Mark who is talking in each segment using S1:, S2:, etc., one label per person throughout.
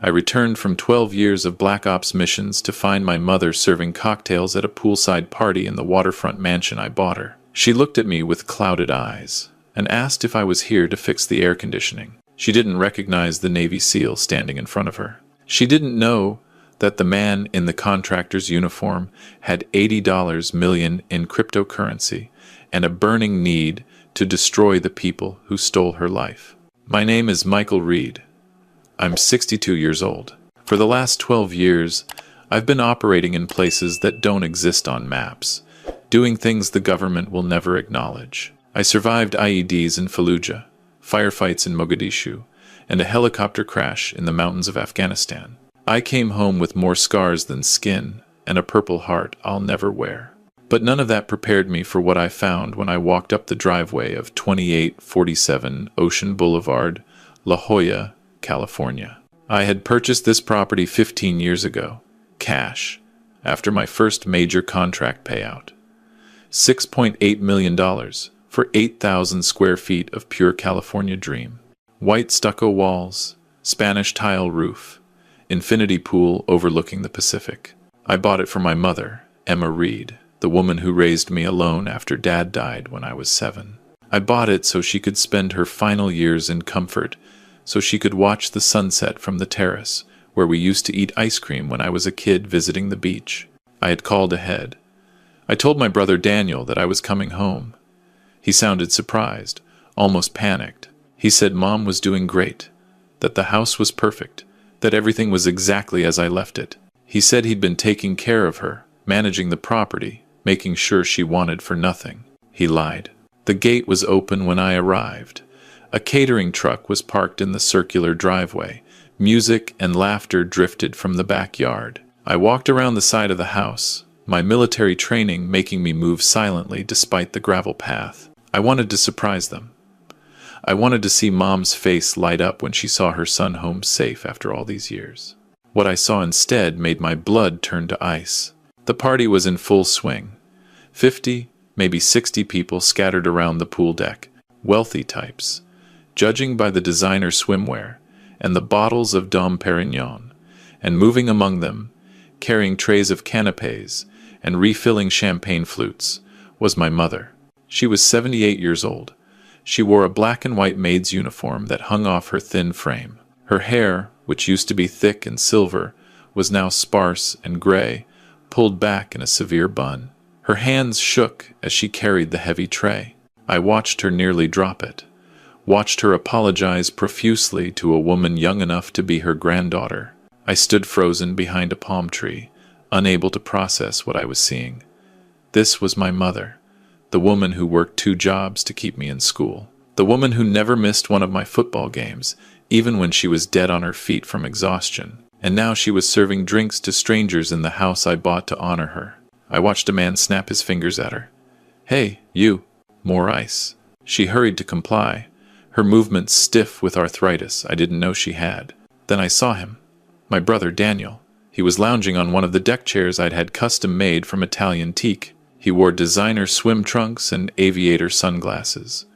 S1: I returned from 12 years of Black Ops missions to find my mother serving cocktails at a poolside party in the waterfront mansion I bought her. She looked at me with clouded eyes and asked if I was here to fix the air conditioning. She didn't recognize the Navy SEAL standing in front of her. She didn't know that the man in the contractor's uniform had $80 million in cryptocurrency and a burning need to destroy the people who stole her life. My name is Michael Reed. I'm 62 years old. For the last 12 years, I've been operating in places that don't exist on maps, doing things the government will never acknowledge. I survived IEDs in Fallujah, firefights in Mogadishu, and a helicopter crash in the mountains of Afghanistan. I came home with more scars than skin and a purple heart I'll never wear. But none of that prepared me for what I found when I walked up the driveway of 2847 Ocean Boulevard, La Jolla, California. I had purchased this property 15 years ago, cash, after my first major contract payout. $6.8 million for 8,000 square feet of pure California dream. White stucco walls, Spanish tile roof, infinity pool overlooking the Pacific. I bought it for my mother, Emma Reed, the woman who raised me alone after Dad died when I was 7. I bought it so she could spend her final years in comfort, so she could watch the sunset from the terrace, where we used to eat ice cream when I was a kid visiting the beach. I had called ahead. I told my brother Daniel that I was coming home. He sounded surprised, almost panicked. He said Mom was doing great, that the house was perfect, that everything was exactly as I left it. He said he'd been taking care of her, managing the property, making sure she wanted for nothing. He lied. The gate was open when I arrived. A catering truck was parked in the circular driveway. Music and laughter drifted from the backyard. I walked around the side of the house, my military training making me move silently despite the gravel path. I wanted to surprise them. I wanted to see Mom's face light up when she saw her son home safe after all these years. What I saw instead made my blood turn to ice. The party was in full swing. 50, maybe 60 people scattered around the pool deck, wealthy types, judging by the designer swimwear and the bottles of Dom Perignon, and moving among them, carrying trays of canapes and refilling champagne flutes, was my mother. She was 78 years old. She wore a black and white maid's uniform that hung off her thin frame. Her hair, which used to be thick and silver, was now sparse and gray, pulled back in a severe bun. Her hands shook as she carried the heavy tray. I watched her nearly drop it, watched her apologize profusely to a woman young enough to be her granddaughter. I stood frozen behind a palm tree, unable to process what I was seeing. This was my mother, the woman who worked 2 jobs to keep me in school, the woman who never missed one of my football games, even when she was dead on her feet from exhaustion. And now she was serving drinks to strangers in the house I bought to honor her. I watched a man snap his fingers at her. "Hey, you, more ice." She hurried to comply, her movements stiff with arthritis I didn't know she had. Then I saw him, my brother Daniel. He was lounging on one of the deck chairs I'd had custom made from Italian teak. He wore designer swim trunks and aviator sunglasses,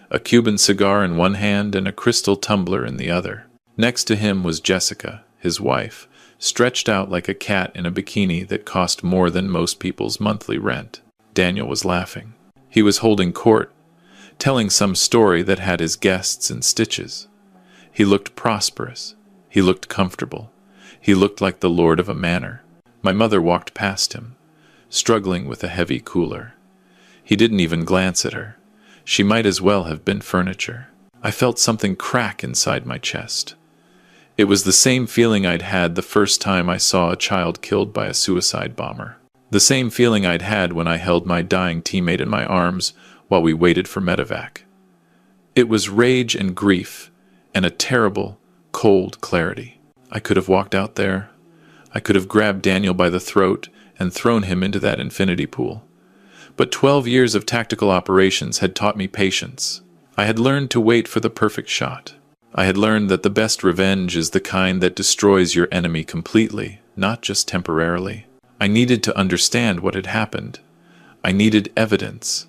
S1: a Cuban cigar in one hand and a crystal tumbler in the other. Next to him was Jessica, his wife, stretched out like a cat in a bikini that cost more than most people's monthly rent. Daniel was laughing. He was holding court, telling some story that had his guests in stitches. He looked prosperous. He looked comfortable. He looked like the lord of a manor. My mother walked past him, struggling with a heavy cooler. He didn't even glance at her. She might as well have been furniture. I felt something crack inside my chest. It was the same feeling I'd had the first time I saw a child killed by a suicide bomber. The same feeling I'd had when I held my dying teammate in my arms while we waited for medevac. It was rage and grief, and a terrible, cold clarity. I could have walked out there. I could have grabbed Daniel by the throat and thrown him into that infinity pool. But 12 years of tactical operations had taught me patience. I had learned to wait for the perfect shot. I had learned that the best revenge is the kind that destroys your enemy completely, not just temporarily. I needed to understand what had happened. I needed evidence.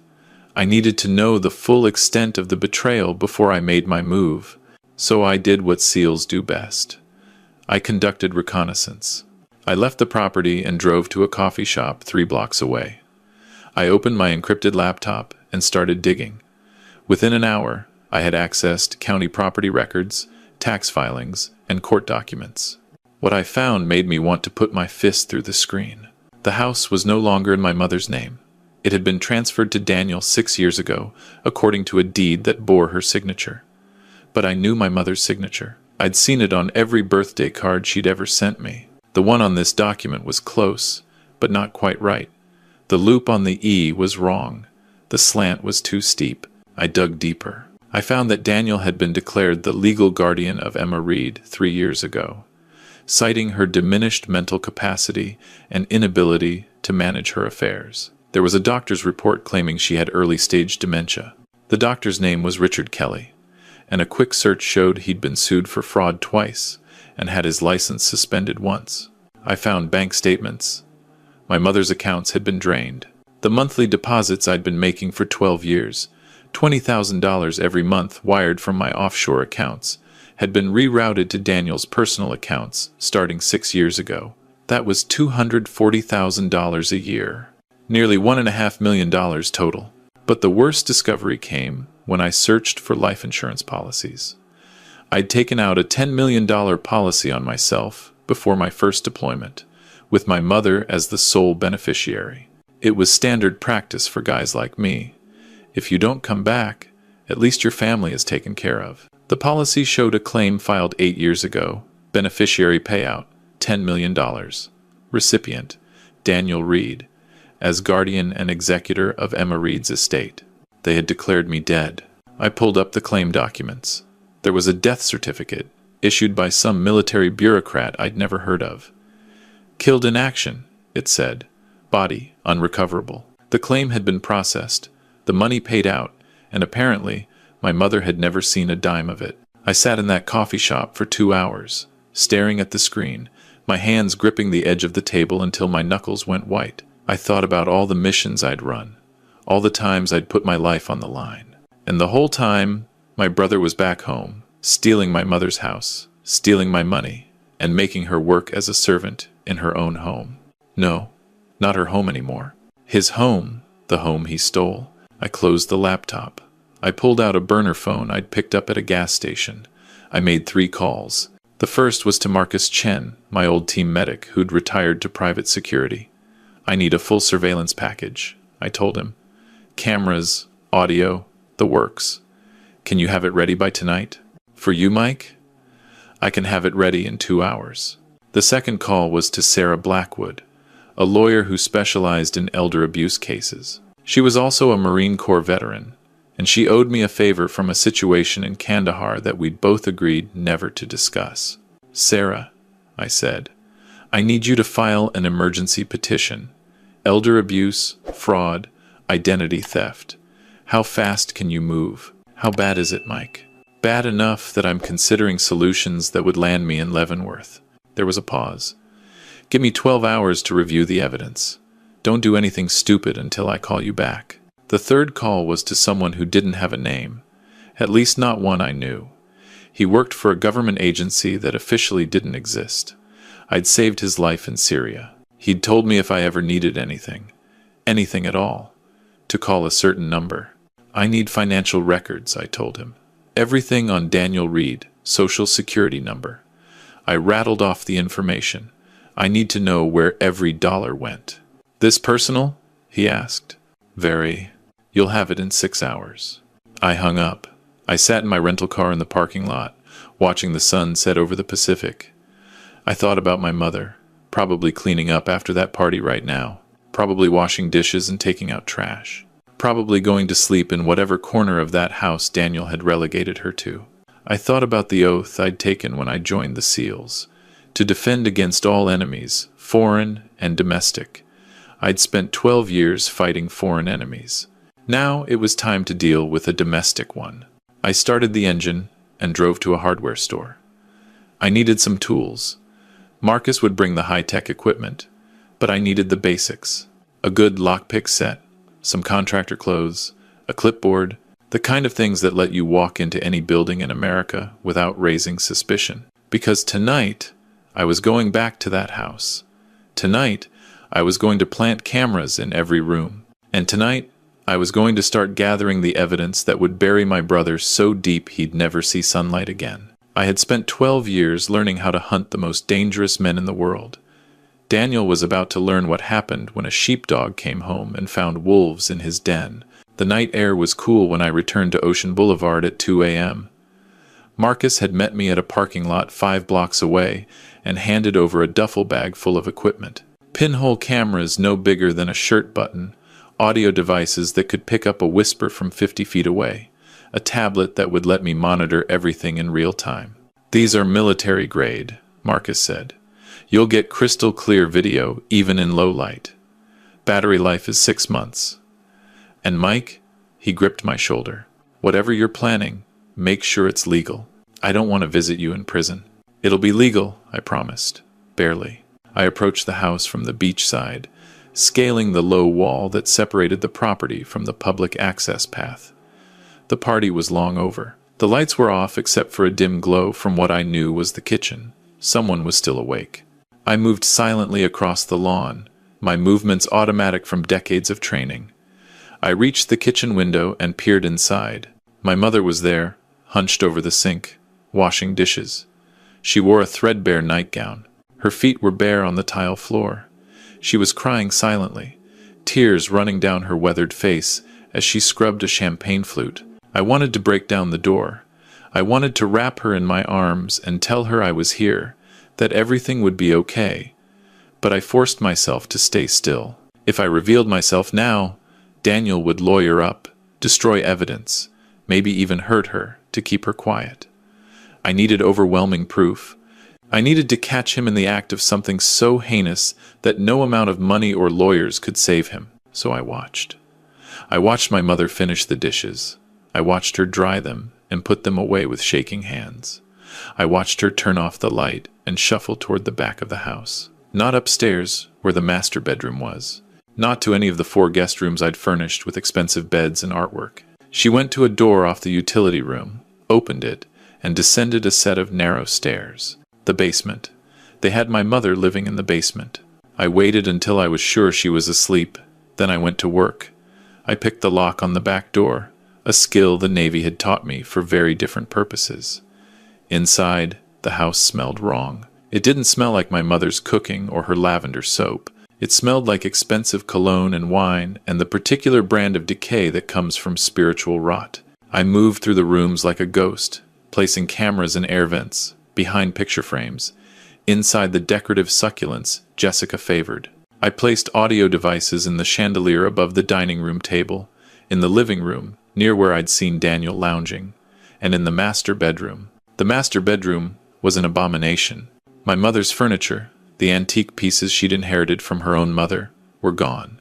S1: I needed to know the full extent of the betrayal before I made my move. So I did what SEALs do best. I conducted reconnaissance. I left the property and drove to a coffee shop 3 blocks away. I opened my encrypted laptop and started digging. Within an hour, I had accessed county property records, tax filings, and court documents. What I found made me want to put my fist through the screen. The house was no longer in my mother's name. It had been transferred to Daniel 6 years ago, according to a deed that bore her signature. But I knew my mother's signature. I'd seen it on every birthday card she'd ever sent me. The one on this document was close, but not quite right. The loop on the E was wrong. The slant was too steep. I dug deeper. I found that Daniel had been declared the legal guardian of Emma Reed 3 years ago, citing her diminished mental capacity and inability to manage her affairs. There was a doctor's report claiming she had early-stage dementia. The doctor's name was Richard Kelly, and a quick search showed he'd been sued for fraud twice and had his license suspended once. I found bank statements. My mother's accounts had been drained. The monthly deposits I'd been making for 12 years, $20,000 every month wired from my offshore accounts, had been rerouted to Daniel's personal accounts starting 6 years ago. That was $240,000 a year. Nearly $1.5 million total. But the worst discovery came when I searched for life insurance policies. I'd taken out a $10 million policy on myself before my first deployment, with my mother as the sole beneficiary. It was standard practice for guys like me. If you don't come back, at least your family is taken care of. The policy showed a claim filed 8 years ago, beneficiary payout, $10 million. Recipient, Daniel Reed, as guardian and executor of Emma Reed's estate. They had declared me dead. I pulled up the claim documents. There was a death certificate, issued by some military bureaucrat I'd never heard of. Killed in action, it said. Body unrecoverable. The claim had been processed, the money paid out, and apparently my mother had never seen a dime of it. I sat in that coffee shop for 2 hours, staring at the screen, my hands gripping the edge of the table until my knuckles went white. I thought about all the missions I'd run, all the times I'd put my life on the line. And the whole time, my brother was back home, stealing my mother's house, stealing my money, and making her work as a servant in her own home. No, not her home anymore. His home, the home he stole. I closed the laptop. I pulled out a burner phone I'd picked up at a gas station. I made 3 calls. The first was to Marcus Chen, my old team medic who'd retired to private security. I need a full surveillance package, I told him. Cameras, audio, the works. Can you have it ready by tonight? For you, Mike? I can have it ready in 2 hours. The second call was to Sarah Blackwood, a lawyer who specialized in elder abuse cases. She was also a Marine Corps veteran, and she owed me a favor from a situation in Kandahar that we'd both agreed never to discuss. Sarah, I said, I need you to file an emergency petition. Elder abuse, fraud, identity theft. How fast can you move? How bad is it, Mike? Bad enough that I'm considering solutions that would land me in Leavenworth. There was a pause. Give me 12 hours to review the evidence. Don't do anything stupid until I call you back. The third call was to someone who didn't have a name, at least not one I knew. He worked for a government agency that officially didn't exist. I'd saved his life in Syria. He'd told me if I ever needed anything at all, to call a certain number. I need financial records, I told him. Everything on Daniel Reed, social security number. I rattled off the information. I need to know where every dollar went. This personal? He asked. Very. You'll have it in 6 hours. I hung up. I sat in my rental car in the parking lot, watching the sun set over the Pacific. I thought about my mother, probably cleaning up after that party right now, probably washing dishes and taking out trash, probably going to sleep in whatever corner of that house Daniel had relegated her to. I thought about the oath I'd taken when I joined the SEALs, to defend against all enemies, foreign and domestic. I'd spent 12 years fighting foreign enemies. Now it was time to deal with a domestic one. I started the engine and drove to a hardware store. I needed some tools. Marcus would bring the high-tech equipment, but I needed the basics. A good lockpick set, some contractor clothes, a clipboard, the kind of things that let you walk into any building in America without raising suspicion. Because tonight, I was going back to that house. Tonight, I was going to plant cameras in every room. And tonight, I was going to start gathering the evidence that would bury my brother so deep he'd never see sunlight again. I had spent 12 years learning how to hunt the most dangerous men in the world. Daniel was about to learn what happened when a sheepdog came home and found wolves in his den. The night air was cool when I returned to Ocean Boulevard at 2 a.m. Marcus had met me at a parking lot 5 blocks away and handed over a duffel bag full of equipment. Pinhole cameras no bigger than a shirt button, audio devices that could pick up a whisper from 50 feet away, a tablet that would let me monitor everything in real time. "These are military grade," Marcus said. "You'll get crystal clear video even in low light. Battery life is 6 months. And Mike," he gripped my shoulder, "whatever you're planning, make sure it's legal. I don't want to visit you in prison." "It'll be legal," I promised. Barely. I approached the house from the beach side, scaling the low wall that separated the property from the public access path. The party was long over. The lights were off except for a dim glow from what I knew was the kitchen. Someone was still awake. I moved silently across the lawn, my movements automatic from decades of training. I reached the kitchen window and peered inside. My mother was there, hunched over the sink, washing dishes. She wore a threadbare nightgown. Her feet were bare on the tile floor. She was crying silently, tears running down her weathered face as she scrubbed a champagne flute. I wanted to break down the door. I wanted to wrap her in my arms and tell her I was here, that everything would be okay. But I forced myself to stay still. If I revealed myself now, Daniel would lawyer up, destroy evidence, maybe even hurt her to keep her quiet. I needed overwhelming proof. I needed to catch him in the act of something so heinous that no amount of money or lawyers could save him. So I watched. I watched my mother finish the dishes. I watched her dry them and put them away with shaking hands. I watched her turn off the light and shuffle toward the back of the house. Not upstairs, where the master bedroom was. Not to any of the 4 guest rooms I'd furnished with expensive beds and artwork. She went to a door off the utility room, opened it, and descended a set of narrow stairs. The basement. They had my mother living in the basement. I waited until I was sure she was asleep. Then I went to work. I picked the lock on the back door, a skill the Navy had taught me for very different purposes. Inside, the house smelled wrong. It didn't smell like my mother's cooking or her lavender soap. It smelled like expensive cologne and wine and the particular brand of decay that comes from spiritual rot. I moved through the rooms like a ghost, placing cameras in air vents, behind picture frames, inside the decorative succulents Jessica favored. I placed audio devices in the chandelier above the dining room table, in the living room, near where I'd seen Daniel lounging, and in the master bedroom. The master bedroom was an abomination. My mother's furniture, the antique pieces she'd inherited from her own mother, were gone.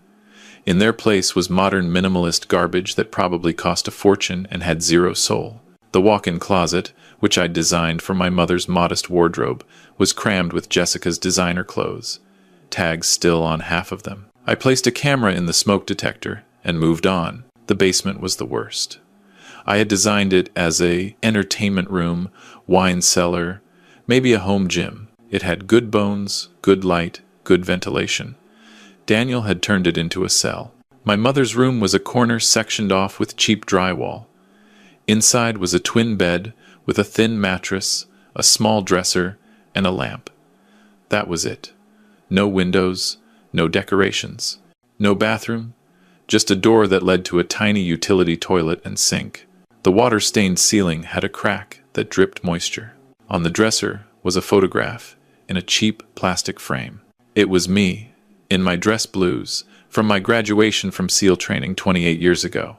S1: In their place was modern minimalist garbage that probably cost a fortune and had zero soul. The walk-in closet, which I'd designed for my mother's modest wardrobe, was crammed with Jessica's designer clothes, tags still on half of them. I placed a camera in the smoke detector and moved on. The basement was the worst. I had designed it as an entertainment room, wine cellar, maybe a home gym. It had good bones, good light, good ventilation. Daniel had turned it into a cell. My mother's room was a corner sectioned off with cheap drywall. Inside was a twin bed with a thin mattress, a small dresser, and a lamp. That was it. No windows, no decorations, no bathroom, just a door that led to a tiny utility toilet and sink. The water-stained ceiling had a crack that dripped moisture. On the dresser was a photograph in a cheap plastic frame. It was me, in my dress blues, from my graduation from SEAL training 28 years ago.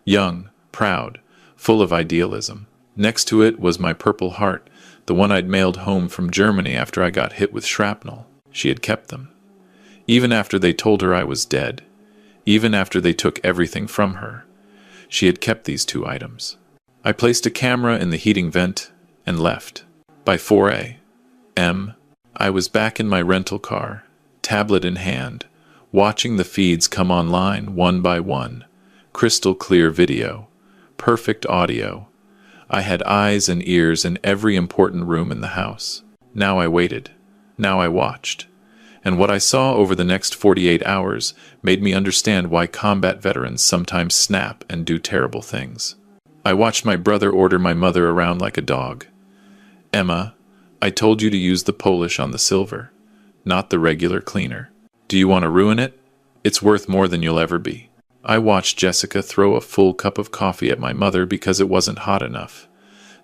S1: Young, proud, full of idealism. Next to it was my Purple Heart, the one I'd mailed home from Germany after I got hit with shrapnel. She had kept them. Even after they told her I was dead. Even after they took everything from her. She had kept these 2 items. I placed a camera in the heating vent and left. By 4 a.m., I was back in my rental car, tablet in hand, watching the feeds come online one by one. Crystal clear video. Perfect audio. I had eyes and ears in every important room in the house. Now I waited. Now I watched. And what I saw over the next 48 hours made me understand why combat veterans sometimes snap and do terrible things. I watched my brother order my mother around like a dog. "Emma, I told you to use the polish on the silver, not the regular cleaner. Do you want to ruin it? It's worth more than you'll ever be." I watched Jessica throw a full cup of coffee at my mother because it wasn't hot enough.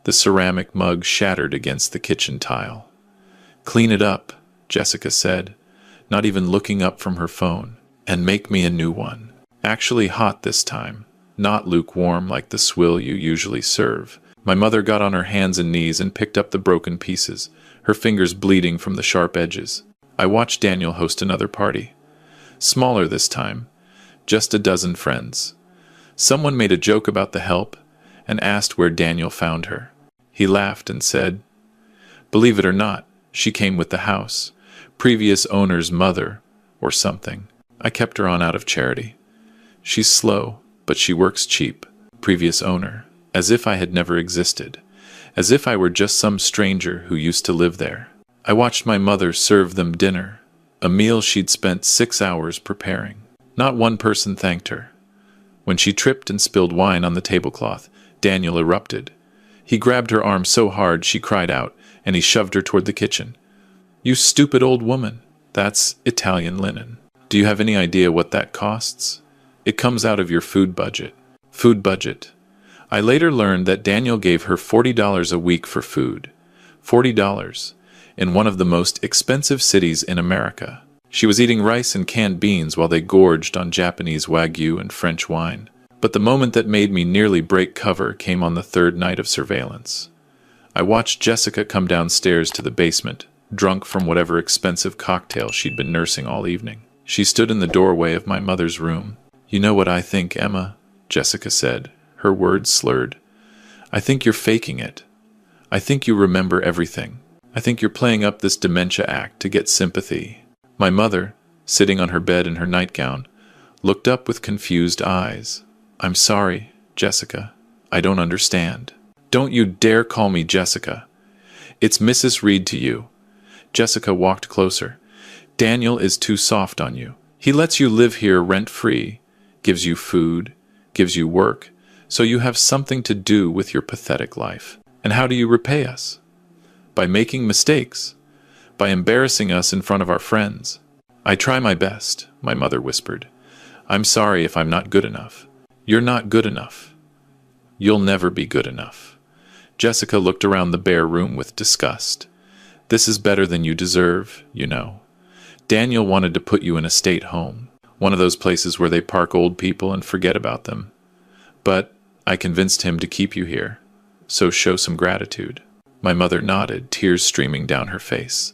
S1: The ceramic mug shattered against the kitchen tile. "Clean it up," Jessica said, not even looking up from her phone, "and make me a new one. Actually hot this time, not lukewarm like the swill you usually serve." My mother got on her hands and knees and picked up the broken pieces, her fingers bleeding from the sharp edges. I watched Daniel host another party. Smaller this time, just a dozen friends. Someone made a joke about the help and asked where Daniel found her. He laughed and said, "Believe it or not, she came with the house. Previous owner's mother, or something. I kept her on out of charity. She's slow, but she works cheap." Previous owner. As if I had never existed. As if I were just some stranger who used to live there. I watched my mother serve them dinner, a meal she'd spent 6 hours preparing. Not one person thanked her. When she tripped and spilled wine on the tablecloth, Daniel erupted. He grabbed her arm so hard she cried out, and he shoved her toward the kitchen. "You stupid old woman. That's Italian linen. Do you have any idea what that costs? It comes out of your food budget." Food budget. I later learned that Daniel gave her $40 a week for food. $40 in one of the most expensive cities in America. She was eating rice and canned beans while they gorged on Japanese Wagyu and French wine. But the moment that made me nearly break cover came on the third night of surveillance. I watched Jessica come downstairs to the basement, drunk from whatever expensive cocktail she'd been nursing all evening. She stood in the doorway of my mother's room. "You know what I think, Emma," Jessica said, her words slurred. "I think you're faking it. I think you remember everything. I think you're playing up this dementia act to get sympathy." My mother, sitting on her bed in her nightgown, looked up with confused eyes. "I'm sorry, Jessica. I don't understand." "Don't you dare call me Jessica. It's Mrs. Reed to you." Jessica walked closer. "Daniel is too soft on you. He lets you live here rent-free, gives you food, gives you work, so you have something to do with your pathetic life. And how do you repay us? By making mistakes, by embarrassing us in front of our friends." "I try my best," my mother whispered. "I'm sorry if I'm not good enough." "You're not good enough. You'll never be good enough." Jessica looked around the bare room with disgust. "This is better than you deserve, you know. Daniel wanted to put you in a state home, one of those places where they park old people and forget about them. But I convinced him to keep you here, so show some gratitude." My mother nodded, tears streaming down her face.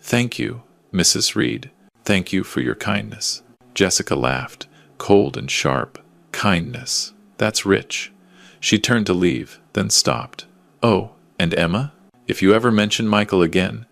S1: "Thank you, Mrs. Reed. Thank you for your kindness." Jessica laughed, cold and sharp. "Kindness. That's rich." She turned to leave, then stopped. "Oh, and Emma? If you ever mention Michael again,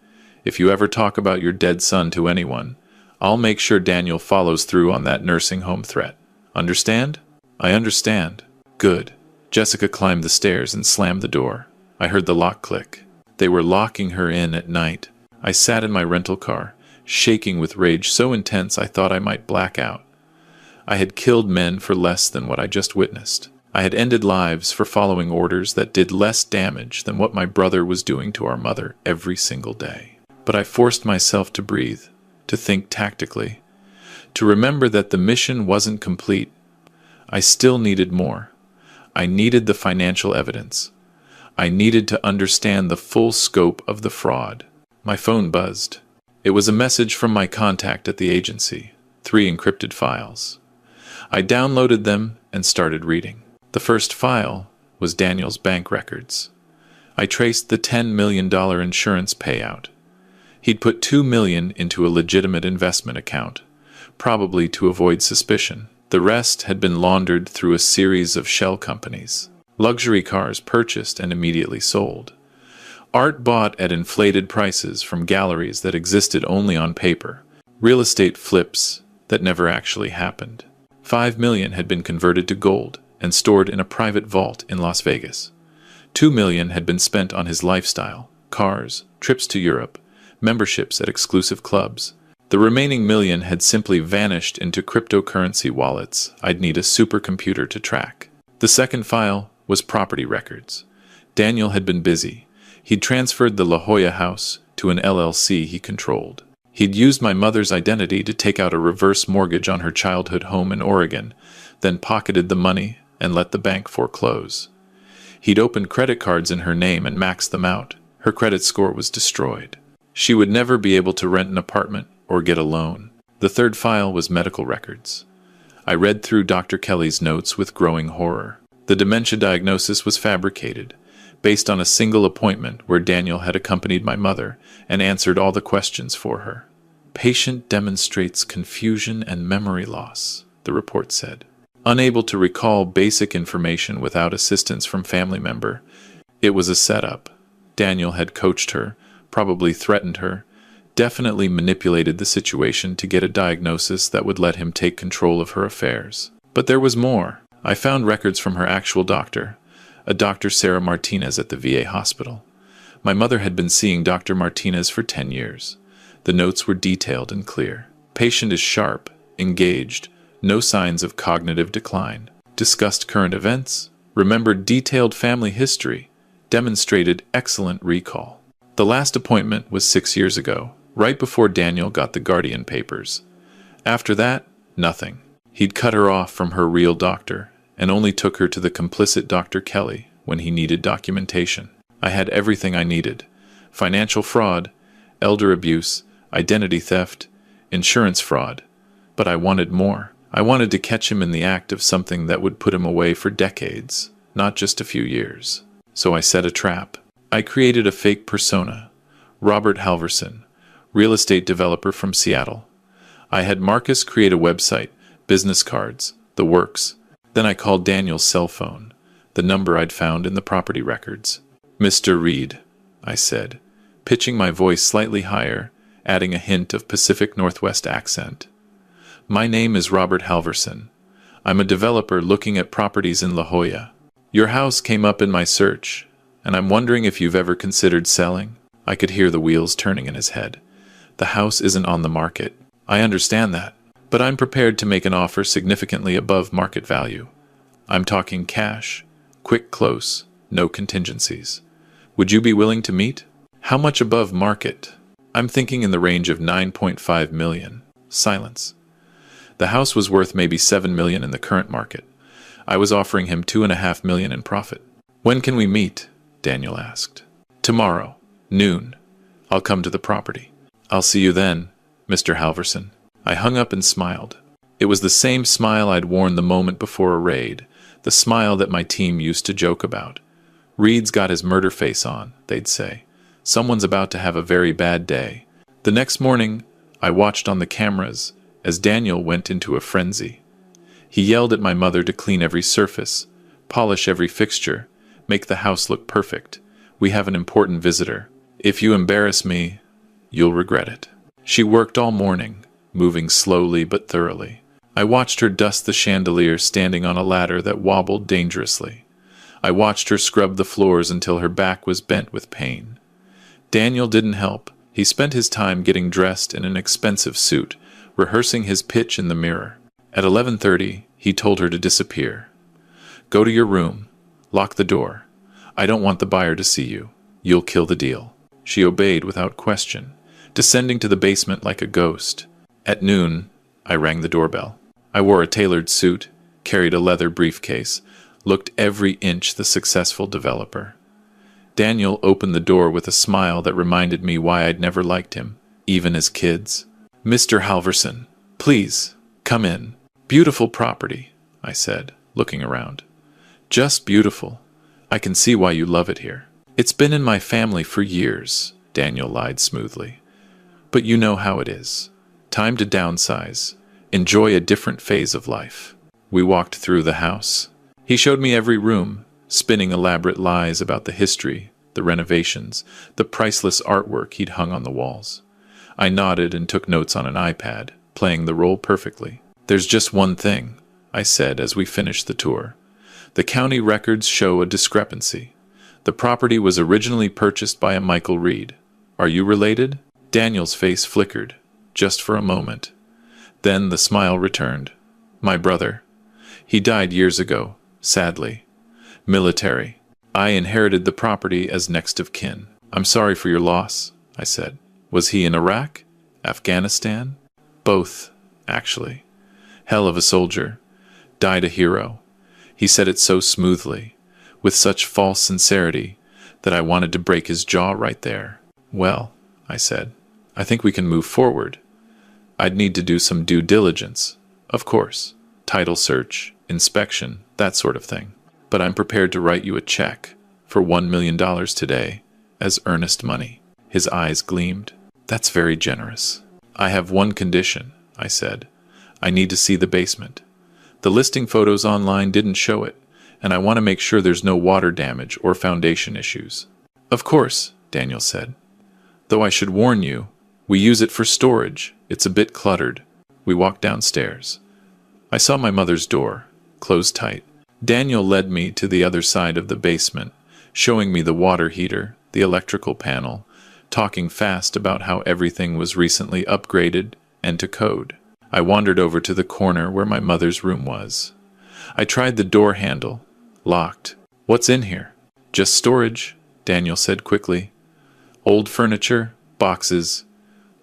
S1: if you ever talk about your dead son to anyone, I'll make sure Daniel follows through on that nursing home threat. Understand?" "I understand." "Good." Jessica climbed the stairs and slammed the door. I heard the lock click. They were locking her in at night. I sat in my rental car, shaking with rage so intense I thought I might black out. I had killed men for less than what I just witnessed. I had ended lives for following orders that did less damage than what my brother was doing to our mother every single day. But I forced myself to breathe, to think tactically, to remember that the mission wasn't complete. I still needed more. I needed the financial evidence. I needed to understand the full scope of the fraud. My phone buzzed. It was a message from my contact at the agency, 3 encrypted files. I downloaded them and started reading. The first file was Daniel's bank records. I traced the $10 million insurance payout. He'd put $2 million into a legitimate investment account, probably to avoid suspicion. The rest had been laundered through a series of shell companies. Luxury cars purchased and immediately sold. Art bought at inflated prices from galleries that existed only on paper. Real estate flips that never actually happened. $5 million had been converted to gold and stored in a private vault in Las Vegas. $2 million had been spent on his lifestyle, cars, trips to Europe, memberships at exclusive clubs. The remaining $1 million had simply vanished into cryptocurrency wallets I'd need a supercomputer to track. The second file was property records. Daniel had been busy. He'd transferred the La Jolla house to an LLC he controlled. He'd used my mother's identity to take out a reverse mortgage on her childhood home in Oregon, then pocketed the money and let the bank foreclose. He'd opened credit cards in her name and maxed them out. Her credit score was destroyed. She would never be able to rent an apartment or get a loan. The third file was medical records. I read through Dr. Kelly's notes with growing horror. The dementia diagnosis was fabricated, based on a single appointment where Daniel had accompanied my mother and answered all the questions for her. Patient demonstrates confusion and memory loss, the report said. Unable to recall basic information without assistance from family member. It was a setup. Daniel had coached her, probably threatened her, definitely manipulated the situation to get a diagnosis that would let him take control of her affairs. But there was more. I found records from her actual doctor, a Dr. Sarah Martinez at the VA hospital. My mother had been seeing Dr. Martinez for 10 years. The notes were detailed and clear. Patient is sharp, engaged, no signs of cognitive decline. Discussed current events, remembered detailed family history, demonstrated excellent recall. The last appointment was 6 years ago, right before Daniel got the Guardian papers. After that, nothing. He'd cut her off from her real doctor and only took her to the complicit Dr. Kelly when he needed documentation. I had everything I needed: financial fraud, elder abuse, identity theft, insurance fraud. But I wanted more. I wanted to catch him in the act of something that would put him away for decades, not just a few years. So I set a trap. I created a fake persona, Robert Halverson, real estate developer from Seattle. I had Marcus create a website, business cards, the works. Then I called Daniel's cell phone, the number I'd found in the property records. "Mr. Reed," I said, pitching my voice slightly higher, adding a hint of Pacific Northwest accent. "My name is Robert Halverson. I'm a developer looking at properties in La Jolla. Your house came up in my search, and I'm wondering if you've ever considered selling." I could hear the wheels turning in his head. "The house isn't on the market. I understand that, but I'm prepared to make an offer significantly above market value. I'm talking cash, quick close, no contingencies. Would you be willing to meet?" "How much above market?" "I'm thinking in the range of $9.5 million. Silence. The house was worth maybe $7 million in the current market. I was offering him $2.5 million in profit. "When can we meet?" Daniel asked. "Tomorrow, noon. I'll come to the property." "I'll see you then, Mr. Halverson." I hung up and smiled. It was the same smile I'd worn the moment before a raid, the smile that my team used to joke about. "Reed's got his murder face on," they'd say. "Someone's about to have a very bad day." The next morning, I watched on the cameras as Daniel went into a frenzy. He yelled at my mother to clean every surface, polish every fixture, make the house look perfect. "We have an important visitor. If you embarrass me, you'll regret it." She worked all morning, moving slowly but thoroughly. I watched her dust the chandelier standing on a ladder that wobbled dangerously. I watched her scrub the floors until her back was bent with pain. Daniel didn't help. He spent his time getting dressed in an expensive suit, rehearsing his pitch in the mirror. At 11:30, he told her to disappear. "Go to your room. Lock the door. I don't want the buyer to see you. You'll kill the deal." She obeyed without question, descending to the basement like a ghost. At noon, I rang the doorbell. I wore a tailored suit, carried a leather briefcase, looked every inch the successful developer. Daniel opened the door with a smile that reminded me why I'd never liked him, even as kids. "Mr. Halverson, please, come in." "Beautiful property," I said, looking around. "Just beautiful. I can see why you love it here." "It's been in my family for years," Daniel lied smoothly. "But you know how it is. Time to downsize. Enjoy a different phase of life." We walked through the house. He showed me every room, spinning elaborate lies about the history, the renovations, the priceless artwork he'd hung on the walls. I nodded and took notes on an iPad, playing the role perfectly. "There's just one thing," I said as we finished the tour. "The county records show a discrepancy. The property was originally purchased by a Michael Reed. Are you related?" Daniel's face flickered, just for a moment. Then the smile returned. My brother. He died years ago, sadly. Military. I inherited the property as next of kin. I'm sorry for your loss, I said. Was he in Iraq? Afghanistan? Both, actually. Hell of a soldier. Died a hero. He said it so smoothly, with such false sincerity, that I wanted to break his jaw right there. Well, I said, I think we can move forward. I'd need to do some due diligence, of course. Title search, inspection, that sort of thing. But I'm prepared to write you a check for $1 million today as earnest money. His eyes gleamed. That's very generous. I have one condition, I said. I need to see the basement. The listing photos online didn't show it, and I want to make sure there's no water damage or foundation issues. Of course, Daniel said. Though I should warn you, we use it for storage. It's a bit cluttered. We walked downstairs. I saw my mother's door, closed tight. Daniel led me to the other side of the basement, showing me the water heater, the electrical panel, talking fast about how everything was recently upgraded and to code. I wandered over to the corner where my mother's room was. I tried the door handle. Locked. What's in here? Just storage, Daniel said quickly. Old furniture, boxes,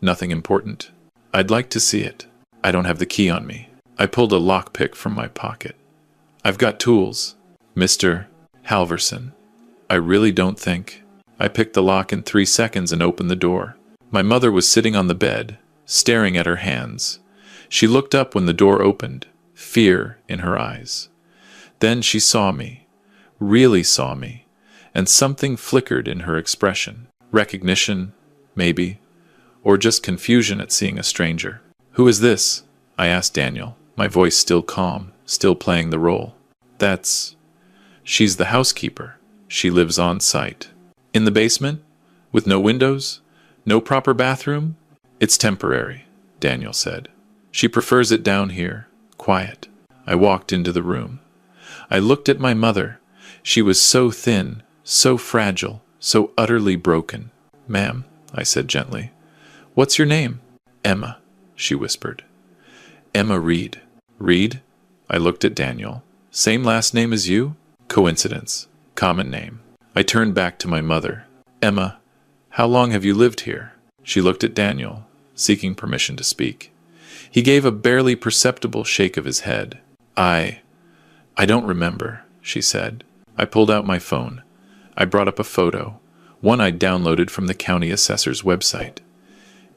S1: nothing important. I'd like to see it. I don't have the key on me. I pulled a lockpick from my pocket. I've got tools. Mr. Halverson. I really don't think. I picked the lock in 3 seconds and opened the door. My mother was sitting on the bed, staring at her hands. She looked up when the door opened, fear in her eyes. Then she saw me, really saw me, and something flickered in her expression. Recognition, maybe, or just confusion at seeing a stranger. Who is this? I asked Daniel, my voice still calm, still playing the role. She's the housekeeper. She lives on site. In the basement? With no windows? No proper bathroom? It's temporary, Daniel said. She prefers it down here, quiet. I walked into the room. I looked at my mother. She was so thin, so fragile, so utterly broken. Ma'am, I said gently. What's your name? Emma, she whispered. Emma Reed. Reed? I looked at Daniel. Same last name as you? Coincidence. Common name. I turned back to my mother. Emma, how long have you lived here? She looked at Daniel, seeking permission to speak. He gave a barely perceptible shake of his head. I don't remember, she said. I pulled out my phone. I brought up a photo, one I'd downloaded from the county assessor's website.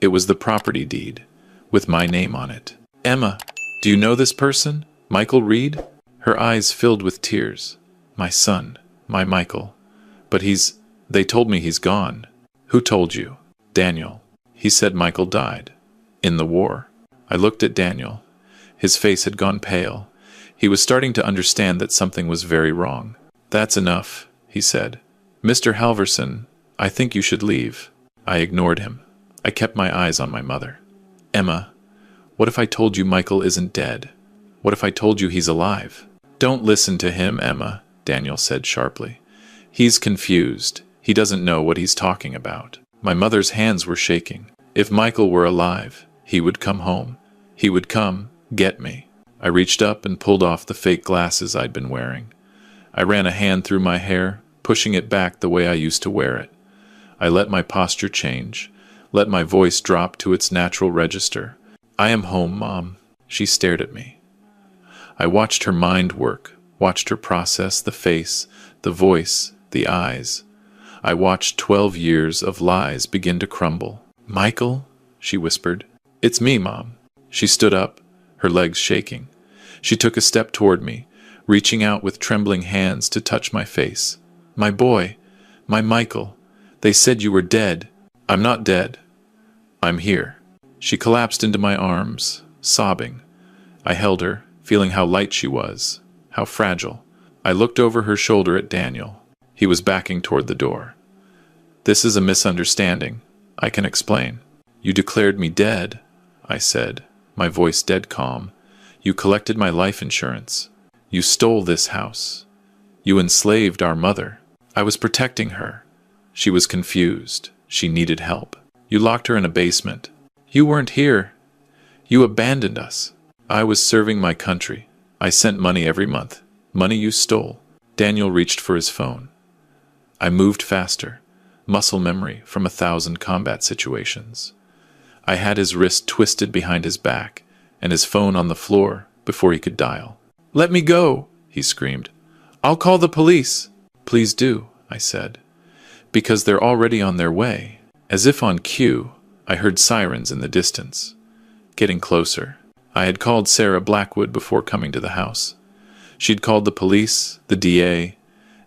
S1: It was the property deed, with my name on it. Emma, do you know this person? Michael Reed? Her eyes filled with tears. My son, my Michael. But they told me he's gone. Who told you? Daniel. He said Michael died. In the war. I looked at Daniel. His face had gone pale. He was starting to understand that something was very wrong. That's enough, he said. Mr. Halverson, I think you should leave. I ignored him. I kept my eyes on my mother. Emma, what if I told you Michael isn't dead? What if I told you he's alive? Don't listen to him, Emma, Daniel said sharply. He's confused. He doesn't know what he's talking about. My mother's hands were shaking. If Michael were alive, he would come home. He would come, get me. I reached up and pulled off the fake glasses I'd been wearing. I ran a hand through my hair, pushing it back the way I used to wear it. I let my posture change, let my voice drop to its natural register. I am home, Mom. She stared at me. I watched her mind work, watched her process the face, the voice, the eyes. I watched 12 years of lies begin to crumble. Michael, she whispered. It's me, Mom. She stood up, her legs shaking. She took a step toward me, reaching out with trembling hands to touch my face. My boy, my Michael, they said you were dead. I'm not dead. I'm here. She collapsed into my arms, sobbing. I held her, feeling how light she was, how fragile. I looked over her shoulder at Daniel. He was backing toward the door. This is a misunderstanding. I can explain. You declared me dead, I said, my voice dead calm. You collected my life insurance. You stole this house. You enslaved our mother. I was protecting her. She was confused. She needed help. You locked her in a basement. You weren't here. You abandoned us. I was serving my country. I sent money every month. Money you stole. Daniel reached for his phone. I moved faster. Muscle memory from 1,000 combat situations. I had his wrist twisted behind his back and his phone on the floor before he could dial. "Let me go," he screamed. "I'll call the police." "Please do," I said, "because they're already on their way." As if on cue, I heard sirens in the distance, getting closer. I had called Sarah Blackwood before coming to the house. She'd called the police, the DA,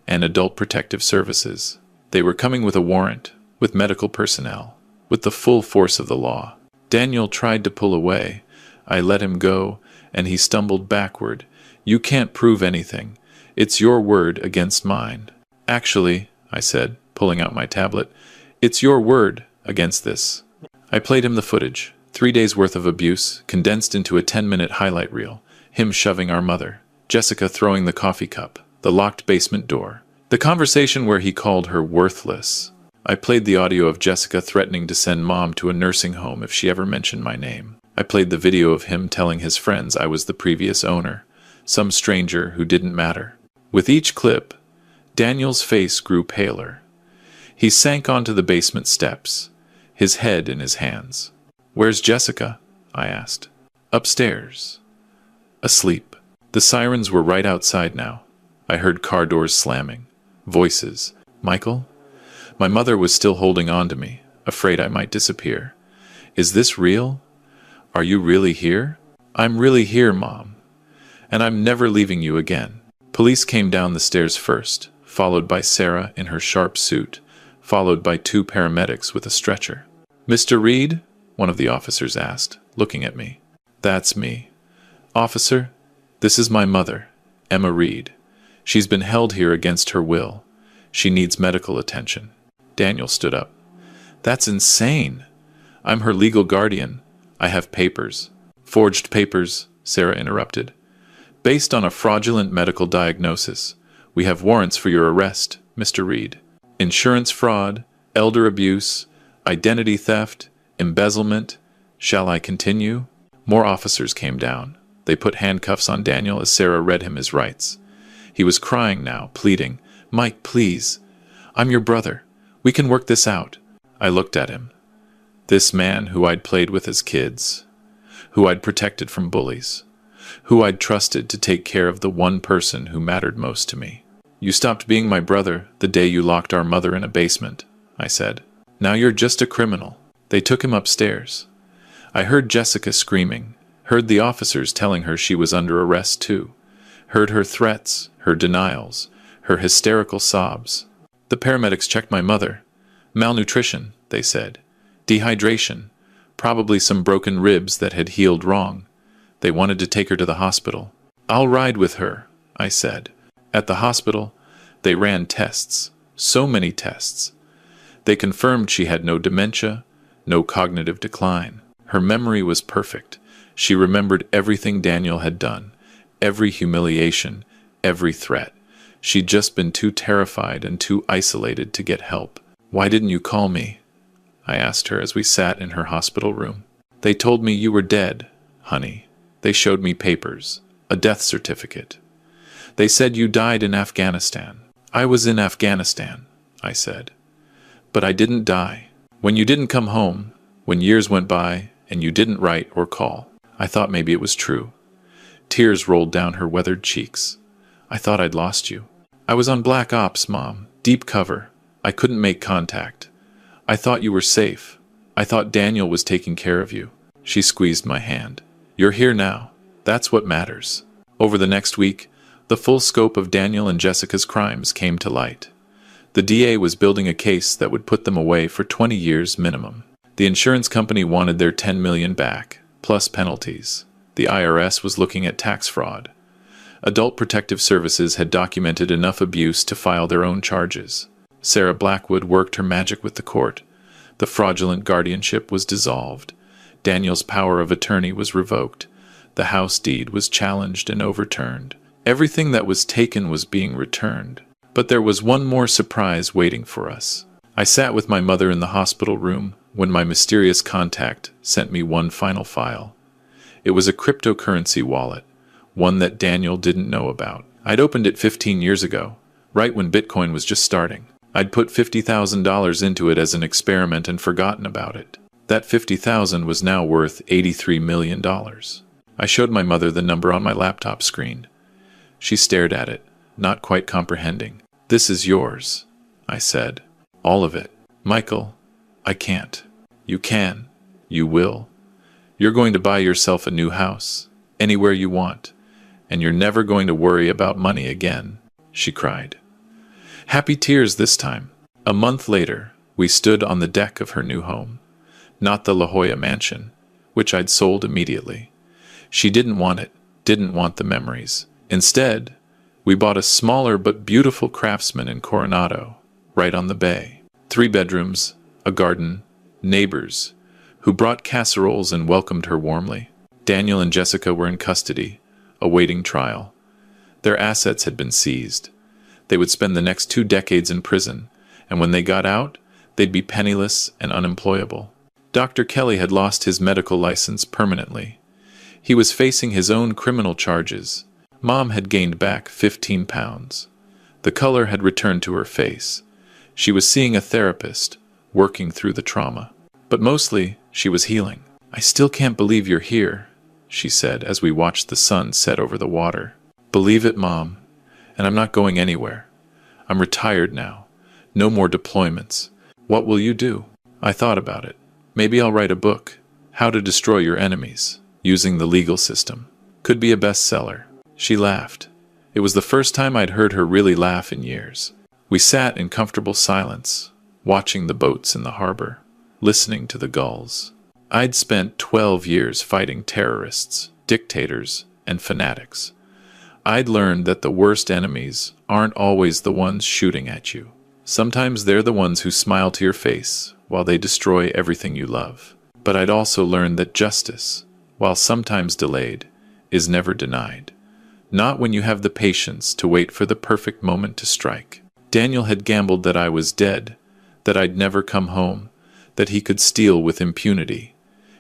S1: and Adult Protective Services. They were coming with a warrant, with medical personnel, with the full force of the law. Daniel tried to pull away. I let him go, and he stumbled backward. "You can't prove anything. It's your word against mine." "Actually," I said, pulling out my tablet, "it's your word against this." I played him the footage, 3 days' worth of abuse, condensed into a 10-minute highlight reel, him shoving our mother, Jessica throwing the coffee cup, the locked basement door, the conversation where he called her worthless. I played the audio of Jessica threatening to send Mom to a nursing home if she ever mentioned my name. I played the video of him telling his friends I was the previous owner, some stranger who didn't matter. With each clip, Daniel's face grew paler. He sank onto the basement steps, his head in his hands. "Where's Jessica?" I asked. "Upstairs. Asleep." The sirens were right outside now. I heard car doors slamming. Voices. "Michael?" My mother was still holding on to me, afraid I might disappear. "Is this real? Are you really here?" "I'm really here, Mom. And I'm never leaving you again." Police came down the stairs first, followed by Sarah in her sharp suit, followed by 2 paramedics with a stretcher. "Mr. Reed?" one of the officers asked, looking at me. "That's me. Officer, this is my mother, Emma Reed. She's been held here against her will. She needs medical attention." Daniel stood up. "That's insane. I'm her legal guardian. I have papers." "Forged papers," Sarah interrupted. "Based on a fraudulent medical diagnosis. We have warrants for your arrest, Mr. Reed. Insurance fraud, elder abuse, identity theft, embezzlement. Shall I continue?" More officers came down. They put handcuffs on Daniel as Sarah read him his rights. He was crying now, pleading, "Mike, please. I'm your brother. We can work this out." I looked at him. This man who I'd played with as kids, who I'd protected from bullies, who I'd trusted to take care of the one person who mattered most to me. "You stopped being my brother the day you locked our mother in a basement," I said. "Now you're just a criminal." They took him upstairs. I heard Jessica screaming, heard the officers telling her she was under arrest too, heard her threats, her denials, her hysterical sobs. The paramedics checked my mother. "Malnutrition," they said. "Dehydration. Probably some broken ribs that had healed wrong." They wanted to take her to the hospital. "I'll ride with her," I said. At the hospital, they ran tests. So many tests. They confirmed she had no dementia, no cognitive decline. Her memory was perfect. She remembered everything Daniel had done, every humiliation, every threat. She'd just been too terrified and too isolated to get help. "Why didn't you call me?" I asked her as we sat in her hospital room. "They told me you were dead, honey. They showed me papers, a death certificate. They said you died in Afghanistan." "I was in Afghanistan," I said. "But I didn't die. When you didn't come home, when years went by and you didn't write or call, I thought maybe it was true." Tears rolled down her weathered cheeks. "I thought I'd lost you. I was on Black Ops, Mom, deep cover. I couldn't make contact. I thought you were safe. I thought Daniel was taking care of you." She squeezed my hand. "You're here now. That's what matters." Over the next week, the full scope of Daniel and Jessica's crimes came to light. The DA was building a case that would put them away for 20 years minimum. The insurance company wanted their $10 million back, plus penalties. The IRS was looking at tax fraud. Adult Protective Services had documented enough abuse to file their own charges. Sarah Blackwood worked her magic with the court. The fraudulent guardianship was dissolved. Daniel's power of attorney was revoked. The house deed was challenged and overturned. Everything that was taken was being returned. But there was one more surprise waiting for us. I sat with my mother in the hospital room, when my mysterious contact sent me one final file. It was a cryptocurrency wallet, one that Daniel didn't know about. I'd opened it 15 years ago, right when Bitcoin was just starting. I'd put $50,000 into it as an experiment and forgotten about it. That $50,000 was now worth $83 million. I showed my mother the number on my laptop screen. She stared at it, not quite comprehending. "This is yours," I said. "All of it." "Michael, I can't." "You can. You will. You're going to buy yourself a new house, anywhere you want, and you're never going to worry about money again," she cried. Happy tears this time. A month later, we stood on the deck of her new home. Not the La Jolla mansion, which I'd sold immediately. She didn't want it, didn't want the memories. Instead, we bought a smaller but beautiful Craftsman in Coronado, right on the bay. 3 bedrooms, a garden, neighbors, who brought casseroles and welcomed her warmly. Daniel and Jessica were in custody, awaiting trial. Their assets had been seized. They would spend the next 2 decades in prison, and when they got out, they'd be penniless and unemployable. Dr. Kelly had lost his medical license permanently. He was facing his own criminal charges. Mom had gained back 15 pounds. The color had returned to her face. She was seeing a therapist, working through the trauma. But mostly, she was healing. "I still can't believe you're here," she said as we watched the sun set over the water. "Believe it, Mom. And I'm not going anywhere. I'm retired now. No more deployments. What will you do?" I thought about it. Maybe I'll write a book. How to Destroy Your Enemies, using the legal system. Could be a bestseller. She laughed. It was the first time I'd heard her really laugh in years. We sat in comfortable silence, watching the boats in the harbor, listening to the gulls. I'd spent 12 years fighting terrorists, dictators, and fanatics. I'd learned that the worst enemies aren't always the ones shooting at you. Sometimes they're the ones who smile to your face while they destroy everything you love. But I'd also learned that justice, while sometimes delayed, is never denied. Not when you have the patience to wait for the perfect moment to strike. Daniel had gambled that I was dead, that I'd never come home, that he could steal with impunity.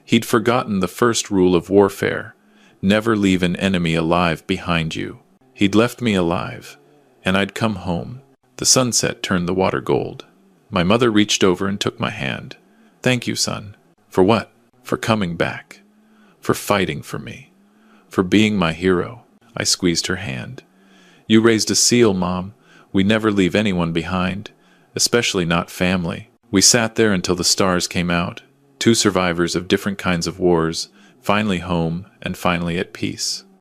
S1: He'd forgotten the first rule of warfare: never leave an enemy alive behind you. He'd left me alive, and I'd come home. The sunset turned the water gold. My mother reached over and took my hand. "Thank you, son." "For what?" "For coming back. For fighting for me. For being my hero." I squeezed her hand. "You raised a seal, Mom. We never leave anyone behind, especially not family." We sat there until the stars came out, 2 survivors of different kinds of wars, finally home and finally at peace.